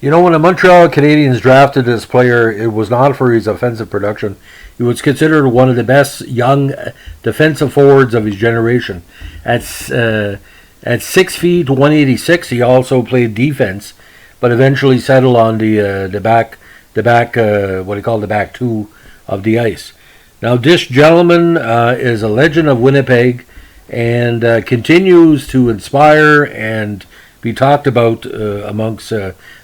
You know, when the Montreal Canadiens drafted this player, it was not for his offensive production. He was considered one of the best young defensive forwards of his generation. At 6 feet 186, he also played defense, but eventually settled on the back two of the ice. Now, this gentleman is a legend of Winnipeg, and continues to inspire and be talked about amongst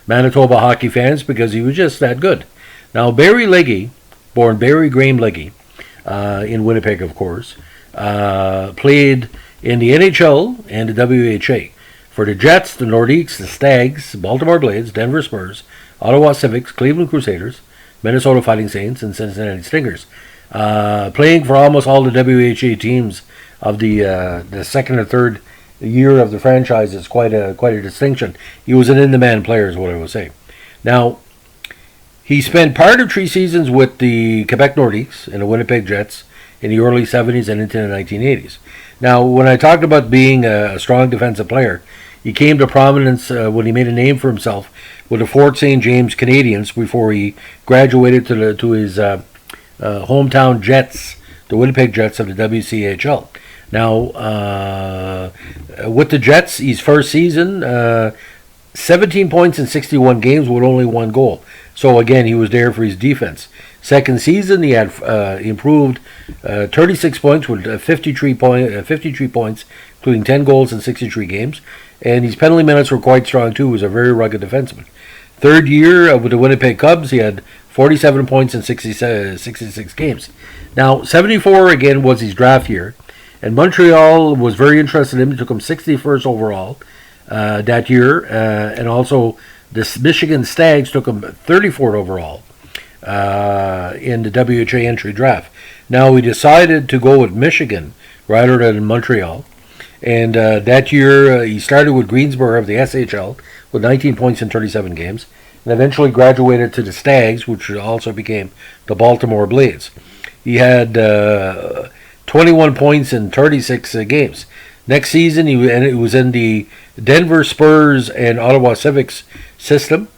Manitoba hockey fans because he was just that good. Now, Barry Legge, born Barry Graham Legge, in Winnipeg, of course, played in the NHL and the WHA for the Jets, the Nordiques, the Stags, Baltimore Blades, Denver Spurs, Ottawa Civics, Cleveland Crusaders, Minnesota Fighting Saints, and Cincinnati Stingers. Playing for almost all the WHA teams of the second or third year of the franchise is quite a distinction. He was an in-demand player, is what I would say. Now, he spent part of 3 seasons with the Quebec Nordiques and the Winnipeg Jets in the early 70s and into the 1980s. Now, when I talked about being a strong defensive player, he came to prominence when he made a name for himself with the Fort St. James Canadians before he graduated to his hometown Jets, the Winnipeg Jets of the WCHL. Now, with the Jets, his first season, 17 points in 61 games with only 1 goal. So again, he was there for his defense. Second season, he had improved 36 points with 53 points, including 10 goals in 63 games. And his penalty minutes were quite strong too. He was a very rugged defenseman. Third year with the Winnipeg Cubs, he had 47 points in 66 games. Now, 74 again was his draft year. And Montreal was very interested in him. They took him 61st overall that year. And also the Michigan Stags took him 34th overall in the WHA entry draft. Now he decided to go with Michigan rather than Montreal. And that year he started with Greensboro of the SHL with 19 points in 37 games. And eventually graduated to the Stags, which also became the Baltimore Blades. He had 21 points in 36 games. Next season, it was in the Denver Spurs and Ottawa Civics system,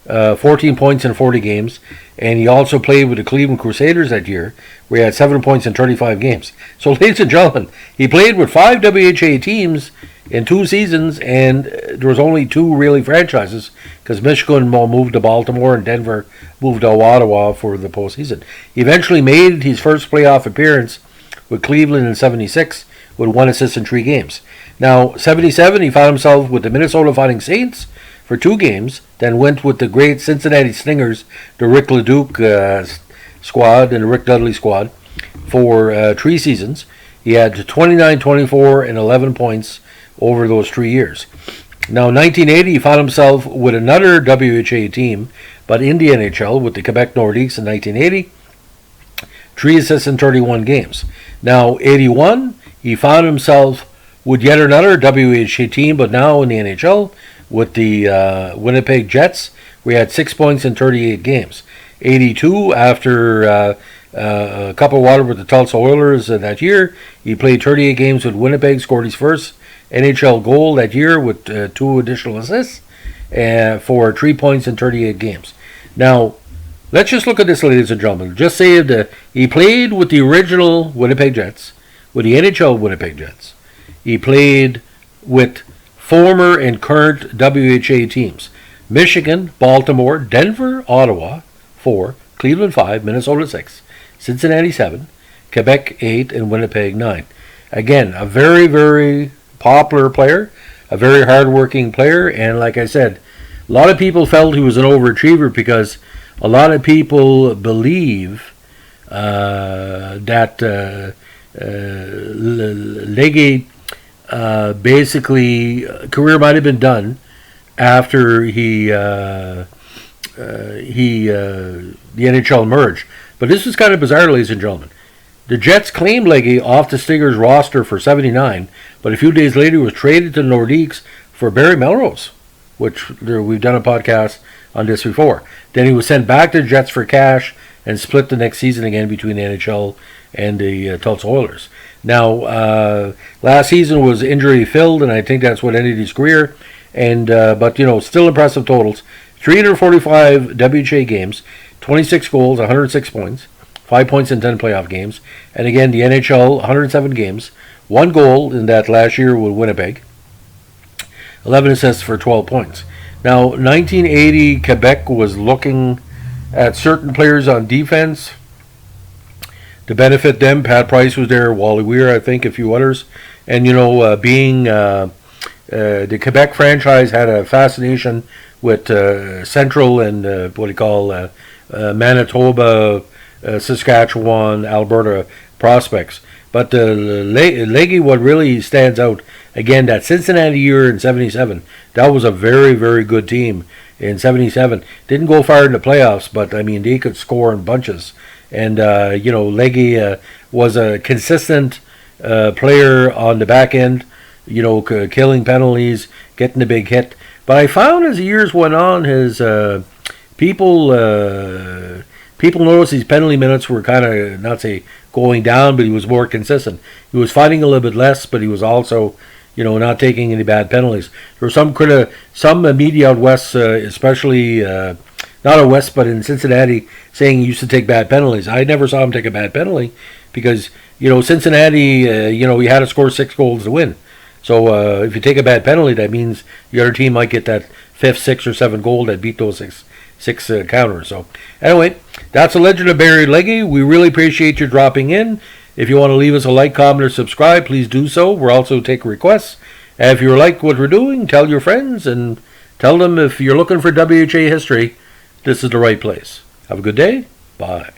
14 points in 40 games. And he also played with the Cleveland Crusaders that year, where he had 7 points in 35 games. So, ladies and gentlemen, he played with 5 WHA teams in 2 seasons, and there was only 2 really franchises, because Michigan moved to Baltimore and Denver moved to Ottawa for the postseason. He eventually made his first playoff appearance with Cleveland in 76 with 1 assist in 3 games. Now, 77, he found himself with the Minnesota Fighting Saints for 2 games, then went with the great Cincinnati Stingers, the Rick Leduc squad and the Rick Dudley squad for 3 seasons. He had 29, 24, and 11 points over those 3 years. Now, in 1980, he found himself with another WHA team, but in the NHL with the Quebec Nordiques in 1980. 3 assists in 31 games. Now, 81, he found himself with yet another WHA team, but now in the NHL with the Winnipeg Jets. We had 6 points in 38 games. 82, after a cup of water with the Tulsa Oilers that year, he played 38 games with Winnipeg, scored his first NHL goal that year with 2 additional assists for 3 points in 38 games. Now, let's just look at this, ladies and gentlemen. Just say that he played with the original Winnipeg Jets, with the NHL Winnipeg Jets. He played with former and current WHA teams. Michigan, Baltimore, Denver, Ottawa, 4, Cleveland, 5, Minnesota, 6, Cincinnati, 7, Quebec, 8, and Winnipeg, 9. Again, a very, very popular player, a very hard-working player, and like I said, a lot of people felt he was an overachiever because a lot of people believe that Legge basically career might have been done after the NHL merged. But this is kind of bizarre, ladies and gentlemen. The Jets claimed Legge off the Stingers roster for $79, but a few days later he was traded to the Nordiques for Barry Melrose, which we've done a podcast on this before. Then he was sent back to the Jets for cash and split the next season again between the NHL and the Tulsa Oilers. Now, last season was injury-filled, and I think that's what ended his career. And but, still impressive totals. 345 WHA games, 26 goals, 106 points, 5 points in 10 playoff games. And again, the NHL, 107 games, 1 goal in that last year with Winnipeg, 11 assists for 12 points. Now, 1980, Quebec was looking at certain players on defense to benefit them. Pat Price was there, Wally Weir, I think, a few others. And, being the Quebec franchise had a fascination with Central and Manitoba, Saskatchewan, Alberta prospects. But Legge, what really stands out, again, that Cincinnati year in 77, that was a very, very good team in 77. Didn't go far in the playoffs, but, I mean, they could score in bunches. And, Legge was a consistent player on the back end, killing penalties, getting the big hit. But I found as the years went on, his people noticed his penalty minutes were kind of, not say going down, but he was more consistent. He was fighting a little bit less, but he was also, not taking any bad penalties. There were some media out west, especially not out west, but in Cincinnati, saying he used to take bad penalties. I never saw him take a bad penalty because Cincinnati, he had to score 6 goals to win. So if you take a bad penalty, that means the other team might get that 5th, 6th, or 7th goal that beat those six counters. So anyway, that's the legend of Barry Legge. We really appreciate you dropping in. If you want to leave us a like, comment, or subscribe, please do so. We'll also take requests. And if you like what we're doing, tell your friends and tell them if you're looking for WHA history, this is the right place. Have a good day. Bye.